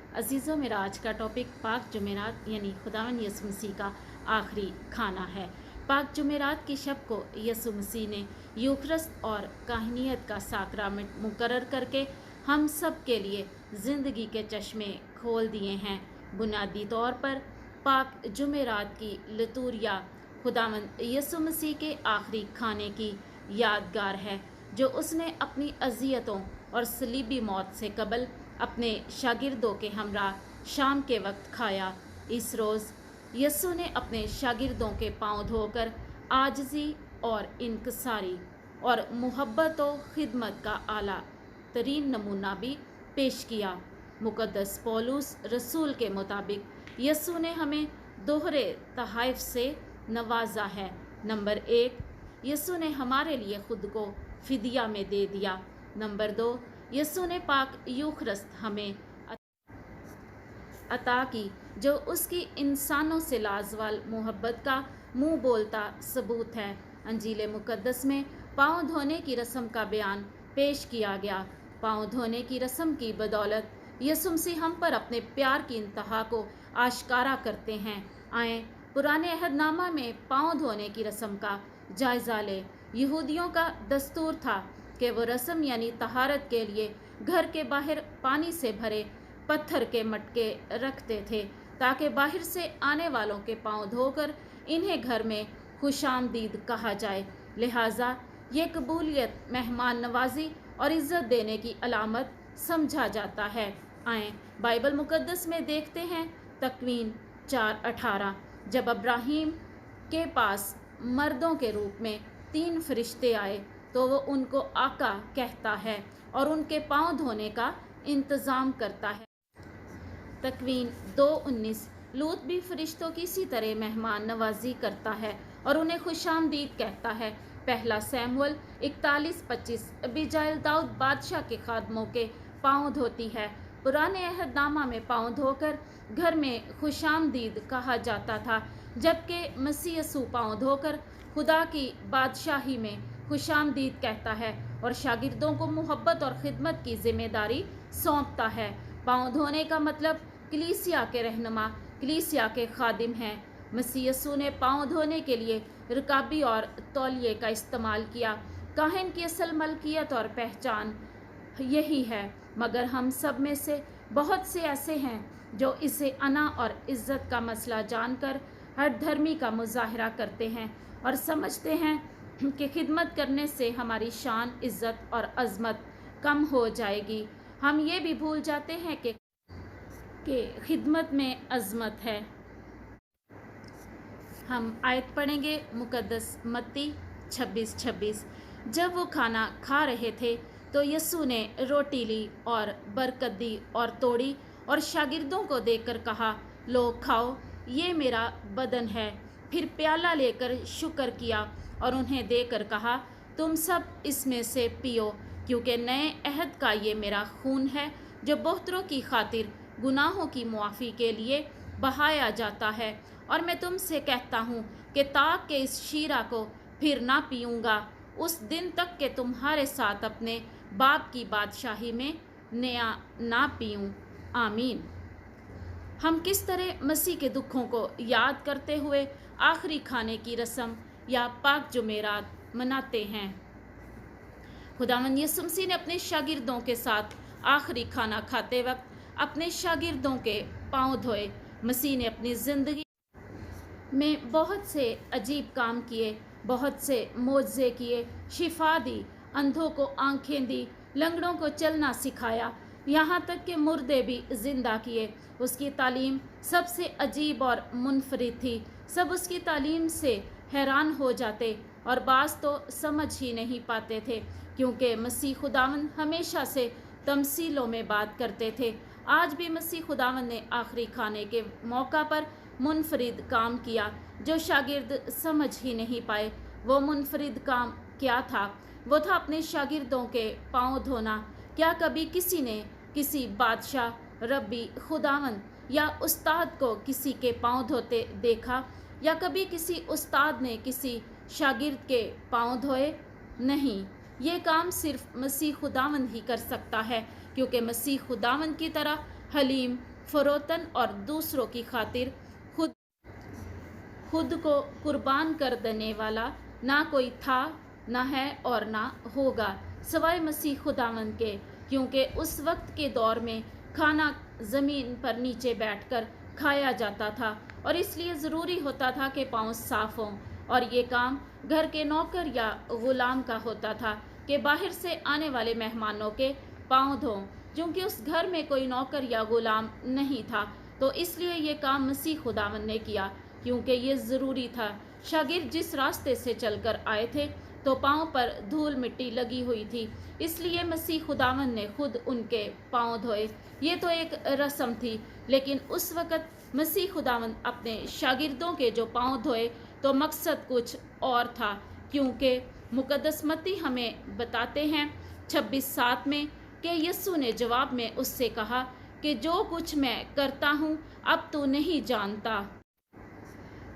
अजीज़ों, मेरा आज का टॉपिक पाक जुमेरात यानी खुदावंद यसु मसीह का आखिरी खाना है। पाक जुमेरात की शब को यसु मसीह ने यूखरस्त और काहनियत का साक्रामेंट मुकर्रर करके हम सब के लिए ज़िंदगी के चश्मे खोल दिए हैं। बुनियादी तौर पर पाक जुमेरात की लतूरिया खुदावंद यसु मसीह के आखिरी खाने की यादगार है, जो उसने अपनी अजियतों और सलीबी मौत से कबल अपने शागिर्दों के हमरा शाम के वक्त खाया। इस रोज़ यसु ने अपने शागिर्दों के पांव धोकर आजिज़ी और इनकसारी और मुहब्बत और खिदमत का आला तरीन नमूना भी पेश किया। मुक़द्दस पौलुस रसूल के मुताबिक यसु ने हमें दोहरे तहाइफ से नवाजा है। नंबर 1, यसु ने हमारे लिए खुद को फिदिया में दे दिया। नंबर 2, यसु ने पाक यूखरस्त हमें अता की, जो उसकी इंसानों से लाजवाल मोहब्बत का मुंह बोलता सबूत है। अंजील मुक़द्दस में पाँव धोने की रस्म का बयान पेश किया गया। पाँव धोने की रस्म की बदौलत यसु मसीह हम पर अपने प्यार की इंतहा को आश्कारा करते हैं। आए पुराने अहदनामा में पाँव धोने की रस्म का जायज़ा लें। यहूदियों का दस्तूर था कि वो रस्म यानी तहारत के लिए घर के बाहर पानी से भरे पत्थर के मटके रखते थे, ताकि बाहर से आने वालों के पांव धोकर इन्हें घर में खुशामदीद कहा जाए। लिहाजा ये कबूलियत, मेहमान नवाजी और इज़्ज़त देने की अलामत समझा जाता है। आएँ बाइबल मुक़द्दस में देखते हैं तकवीन 4:18, जब अब्राहीम के पास मर्दों के रूप में 3 फरिश्ते आए तो वो उनको आका कहता है और उनके पांव धोने का इंतज़ाम करता है। तकवीन 2:19, लूत भी फरिश्तों की इसी तरह मेहमान नवाजी करता है और उन्हें खुशामदीद कहता है। पहला सैमुअल 41:25, अबीजाइल दाऊद बादशाह के खादमों के पांव धोती है। पुराने अहदनामा में पांव धोकर घर में खुशामदीद कहा जाता था, जबकि मसीह यसू पांव धोकर खुदा की बादशाही में खुशामदीद कहता है और शागिर्दों को मोहब्बत और खिदमत की जिम्मेदारी सौंपता है। पाँव धोने का मतलब कलीसिया के रहनुमा, कलीसिया के खादिम हैं। मसीह यसू ने पाँव धोने के लिए रकाबी और तौलिए का इस्तेमाल किया। काहिन की असल मलकियत और पहचान यही है, मगर हम सब में से बहुत से ऐसे हैं जो इसे अना और इज़्ज़त का मसला जानकर हर धर्मी का मुजाहरा करते हैं और समझते हैं कि खिदमत करने से हमारी शान, इज़्ज़त और अज़मत कम हो जाएगी। हम ये भी भूल जाते हैं कि खिदमत में अज़मत है। हम आयत पढ़ेंगे मुक़द्दस मत्ती 26:26। जब वो खाना खा रहे थे तो यसू ने रोटी ली और बरकत दी और तोड़ी और शागिर्दों को देकर कहा, लो खाओ, ये मेरा बदन है। फिर प्याला लेकर शुक्र किया और उन्हें देकर कहा, तुम सब इसमें से पियो, क्योंकि नए अहद का ये मेरा खून है, जो बहुतरों की खातिर गुनाहों की मुआफ़ी के लिए बहाया जाता है। और मैं तुमसे कहता हूँ कि ताक के इस शीरा को फिर ना पीऊँगा उस दिन तक कि तुम्हारे साथ अपने बाप की बादशाही में नया ना पीऊँ। आमीन। हम किस तरह मसीह के दुखों को याद करते हुए आखिरी खाने की रस्म या पाक जुमेरात मनाते हैं। खुदावंद यसु मसीह ने अपने शागिर्दों के साथ आखिरी खाना खाते वक्त अपने शागिर्दों के पांव धोए। मसीह ने अपनी ज़िंदगी में बहुत से अजीब काम किए, बहुत से मोज़े किए, शिफा दी, अंधों को आंखें दी, लंगड़ों को चलना सिखाया, यहाँ तक कि मुर्दे भी जिंदा किए। उसकी तालीम सबसे अजीब और मुनफरिद थी। सब उसकी तालीम से हैरान हो जाते और बाज़ तो समझ ही नहीं पाते थे, क्योंकि मसीह खुदावंद हमेशा से तमसीलों में बात करते थे। आज भी मसीह खुदावंद ने आखिरी खाने के मौका पर मुनफरिद काम किया, जो शागिर्द समझ ही नहीं पाए। वो मुनफरिद काम क्या था? वो था अपने शागिर्दों के पाँव धोना। क्या कभी किसी ने किसी बादशाह, रब्बी, खुदावंद या उस्ताद को किसी के पाँव धोते देखा? या कभी किसी उस्ताद ने किसी शागिर्द के पाँव धोए? नहीं, ये काम सिर्फ मसीह खुदावंद ही कर सकता है, क्योंकि मसीह खुदावंद की तरह हलीम, फरोतन और दूसरों की खातिर खुद को कुर्बान कर देने वाला ना कोई था, ना है और ना होगा सिवाय मसीह खुदावंद के, क्योंकि उस वक्त के दौर में खाना ज़मीन पर नीचे बैठकर खाया जाता था और इसलिए ज़रूरी होता था कि पाँव साफ़ हों, और ये काम घर के नौकर या ग़ुलाम का होता था कि बाहर से आने वाले मेहमानों के पाँव धों। क्योंकि उस घर में कोई नौकर या ग़ुलाम नहीं था, तो इसलिए ये काम मसीह खुदावंद ने किया, क्योंकि ये ज़रूरी था। शागिर्द जिस रास्ते से चलकर आए थे तो पाँव पर धूल मिट्टी लगी हुई थी, इसलिए मसीह खुदावंद ने खुद उनके पाँव धोए। ये तो एक रस्म थी, लेकिन उस वक़्त मसीह खुदावंद अपने शागिर्दों के जो पाँव धोए तो मकसद कुछ और था, क्योंकि मुकद्दस मत्ती हमें बताते हैं 26:7 में कि यीशु ने जवाब में उससे कहा कि जो कुछ मैं करता हूँ अब तू नहीं जानता,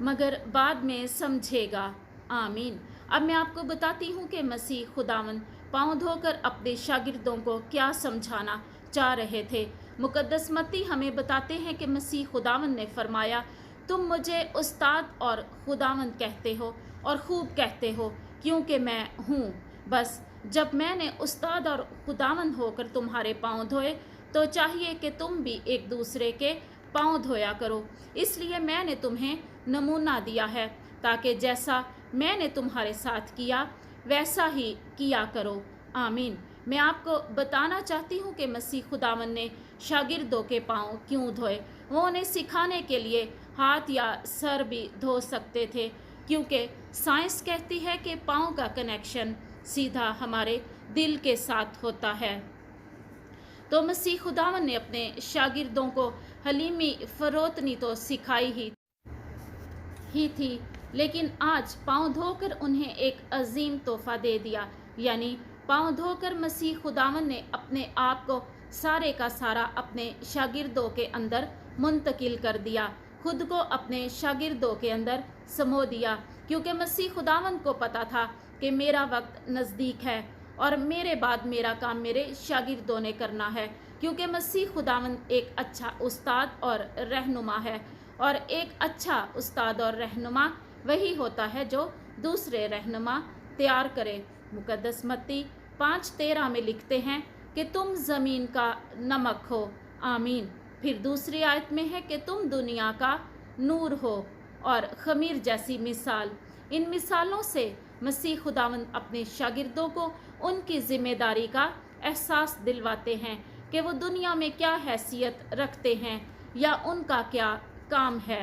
मगर बाद में समझेगा। आमीन। अब मैं आपको बताती हूँ कि मसीह खुदावंद पाँव धोकर अपने शागिर्दों को क्या समझाना चाह रहे थे। मुकद्दस मत्ती हमें बताते हैं कि मसीह खुदावंद ने फरमाया, तुम मुझे उस्ताद और खुदावंद कहते हो और खूब कहते हो, क्योंकि मैं हूँ। बस जब मैंने उस्ताद और खुदावंद होकर तुम्हारे पाँव धोए तो चाहिए कि तुम भी एक दूसरे के पाँव धोया करो। इसलिए मैंने तुम्हें नमूना दिया है, ताकि जैसा मैंने तुम्हारे साथ किया वैसा ही किया करो। आमीन। मैं आपको बताना चाहती हूँ कि मसीह खुदावंद ने शागिर्दों के पाँव क्यों धोए। वो उन्हें सिखाने के लिए हाथ या सर भी धो सकते थे, क्योंकि साइंस कहती है कि पाँव का कनेक्शन सीधा हमारे दिल के साथ होता है। तो मसीह खुदावंद ने अपने शागिर्दों को हलीमी फरोतनी तो सिखाई ही थी, लेकिन आज पाँव धोकर उन्हें एक अजीम तोहफा दे दिया। यानी पाँव धोकर मसीह खुदावंद ने अपने आप को सारे का सारा अपने शागिर्दों के अंदर मुंतकिल कर दिया, खुद को अपने शागिर्दों के अंदर समो दिया, क्योंकि मसीह खुदावंद को पता था कि मेरा वक्त नज़दीक है और मेरे बाद मेरा काम मेरे शागिर्दों ने करना है। क्योंकि मसीह खुदावंद एक अच्छा उस्ताद और रहनुमा है, और एक अच्छा उस्ताद और रहनुमा वही होता है जो दूसरे रहनुमा तैयार करे। मुकद्दस मत्ती 5:13 में लिखते हैं कि तुम ज़मीन का नमक हो। आमीन। फिर दूसरी आयत में है कि तुम दुनिया का नूर हो और खमीर जैसी मिसाल। इन मिसालों से मसीह खुदावंद अपने शागिर्दों को उनकी ज़िम्मेदारी का एहसास दिलवाते हैं कि वो दुनिया में क्या हैसियत रखते हैं या उनका क्या काम है।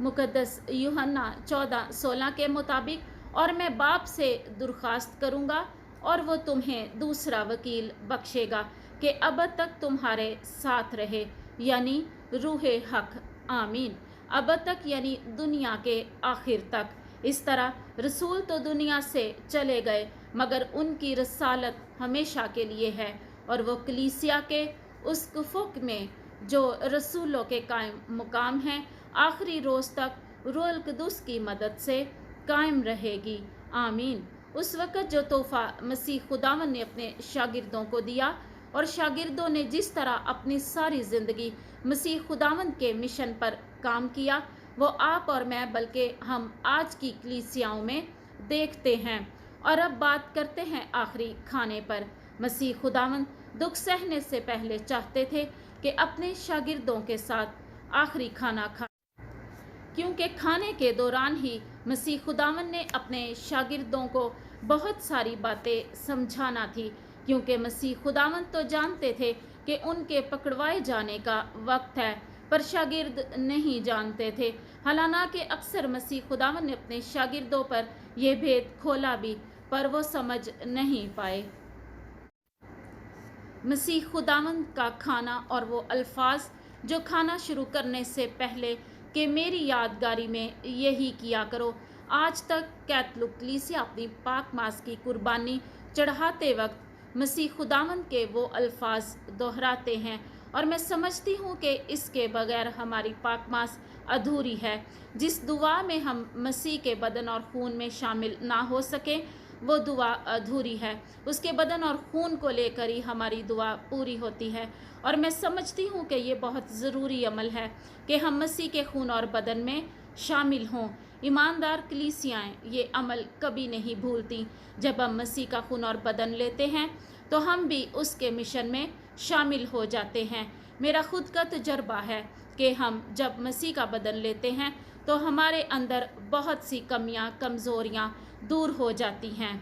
मुकद्दस यूहन्ना 14:16 के मुताबिक, और मैं बाप से दरख्वास्त करूँगा और वो तुम्हें दूसरा वकील बख्शेगा कि अब तक तुम्हारे साथ रहे, यानी रूहे हक। आमीन। अब तक यानी दुनिया के आखिर तक। इस तरह रसूल तो दुनिया से चले गए, मगर उनकी रसालत हमेशा के लिए है, और वो कलीसिया के उस कुफुक में जो रसूलों के कायम मुकाम हैं आखिरी रोज़ तक रूहुल कुद्दुस की मदद से कायम रहेगी। आमीन। उस वक़्त जो तोहफ़ा मसीह खुदावंद ने अपने शागिर्दों को दिया, और शागिर्दों ने जिस तरह अपनी सारी ज़िंदगी मसीह खुदावंद के मिशन पर काम किया, वो आप और मैं बल्कि हम आज की कलीसियाओं में देखते हैं। और अब बात करते हैं आखिरी खाने पर। मसीह खुदावंद दुख सहने से पहले चाहते थे कि अपने शागिर्दों के साथ आखिरी खाना खा, क्योंकि खाने के दौरान ही मसीह खुदावंद ने अपने शागिर्दों को बहुत सारी बातें समझाना थी, क्योंकि मसीह खुदावंद तो जानते थे कि उनके पकड़वाए जाने का वक्त है, पर शागिर्द नहीं जानते थे। हालांकि अक्सर मसीह खुदावंद ने अपने शागिर्दों पर यह भेद खोला भी, पर वो समझ नहीं पाए। मसीह खुदावंद का खाना और वो अल्फाज जो खाना शुरू करने से पहले कि मेरी यादगारी में यही किया करो। आज तक कैथोलिक कलीसिया अपनी पाक मास की कुर्बानी चढ़ाते वक्त मसीह खुदावंद के वो अल्फाज दोहराते हैं, और मैं समझती हूँ कि इसके बगैर हमारी पाक मास अधूरी है। जिस दुआ में हम मसीह के बदन और खून में शामिल ना हो सके, وہ دعا ادھوری ہے۔ اس کے بدن اور خون کو لے کر ہی ہماری دعا پوری ہوتی ہے، اور میں سمجھتی ہوں کہ یہ بہت ضروری عمل ہے کہ ہم مسیح کے خون اور بدن میں شامل ہوں۔ ایماندار کلیسیائیں یہ عمل کبھی نہیں بھولتی۔ جب ہم مسیح کا خون اور بدن لیتے ہیں تو ہم بھی اس کے مشن میں شامل ہو جاتے ہیں۔ میرا خود کا تجربہ ہے کہ ہم جب مسیح کا بدن لیتے ہیں تو ہمارے اندر بہت سی کمیاں، کمزوریاں دور ہو جاتی ہیں۔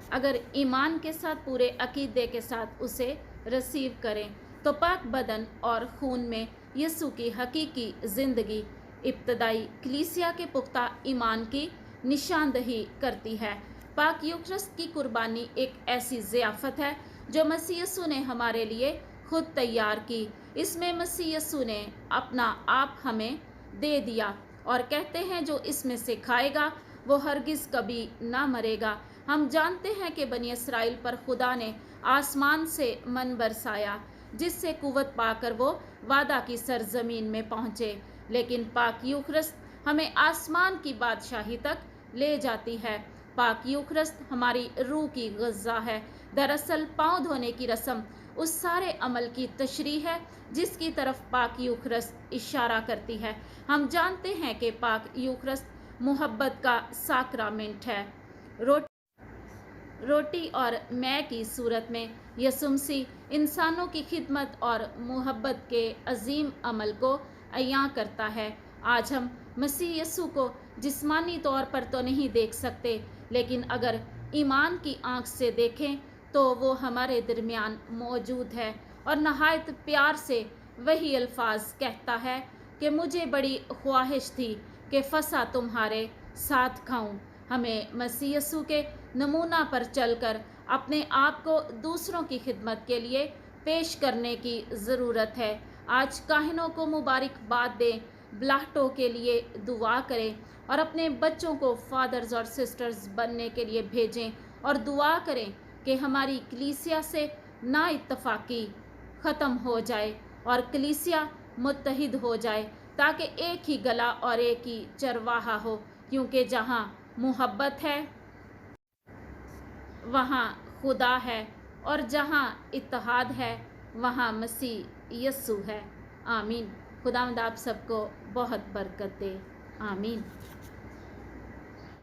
اگر ایمان کے ساتھ، پورے عقیدے کے ساتھ اسے ریسیو کریں تو پاک بدن اور خون میں یسوع کی حقیقی زندگی ابتدائی کلیسیا کے پختہ ایمان کی نشاندہی کرتی ہے۔ پاک یوکرست کی قربانی ایک ایسی ضیافت ہے جو مسیح یسوع نے ہمارے لیے خود تیار کی۔ اس میں مسیح یسوع نے اپنا آپ ہمیں دے دیا اور کہتے ہیں جو اس میں سے کھائے گا وہ ہرگز کبھی نہ مرے گا۔ ہم جانتے ہیں کہ بنی اسرائیل پر خدا نے آسمان سے من برسایا جس سے قوت پا کر وہ وعدہ کی سرزمین میں پہنچے، لیکن پاک یوکرست ہمیں آسمان کی بادشاہی تک لے جاتی ہے۔ پاک یوکرست ہماری روح کی غذا ہے۔ دراصل پاؤں دھونے کی رسم اس سارے عمل کی تشریح ہے جس کی طرف پاک یوکرست اشارہ کرتی ہے۔ ہم جانتے ہیں کہ پاک یوکرست محبت کا ساکرامنٹ ہے۔ روٹی اور مے کی صورت میں یسوع مسیح انسانوں کی خدمت اور محبت کے عظیم عمل کو عیاں کرتا ہے۔ آج ہم مسیح یسوع کو جسمانی طور پر تو نہیں دیکھ سکتے، لیکن اگر ایمان کی آنکھ سے دیکھیں تو وہ ہمارے درمیان موجود ہے اور نہایت پیار سے وہی الفاظ کہتا ہے کہ مجھے بڑی خواہش تھی کہ فسح تمہارے ساتھ کھاؤں۔ ہمیں مسیح یسوع کے نمونہ پر چل کر اپنے آپ کو دوسروں کی خدمت کے لیے پیش کرنے کی ضرورت ہے۔ آج کاہنوں کو مبارکباد دیں، بلاہٹوں کے لیے دعا کریں اور اپنے بچوں کو فادرز اور سسٹرز بننے کے لیے بھیجیں، اور دعا کریں کہ ہماری کلیسیا سے نا اتفاقی ختم ہو جائے اور کلیسیا متحد ہو جائے، تاکہ ایک ہی گلا اور ایک ہی چرواہا ہو، کیونکہ جہاں محبت ہے وہاں خدا ہے، اور جہاں اتحاد ہے وہاں مسیح یسوع ہے۔ آمین۔ خداوند آپ سب کو بہت برکت دے۔ آمین۔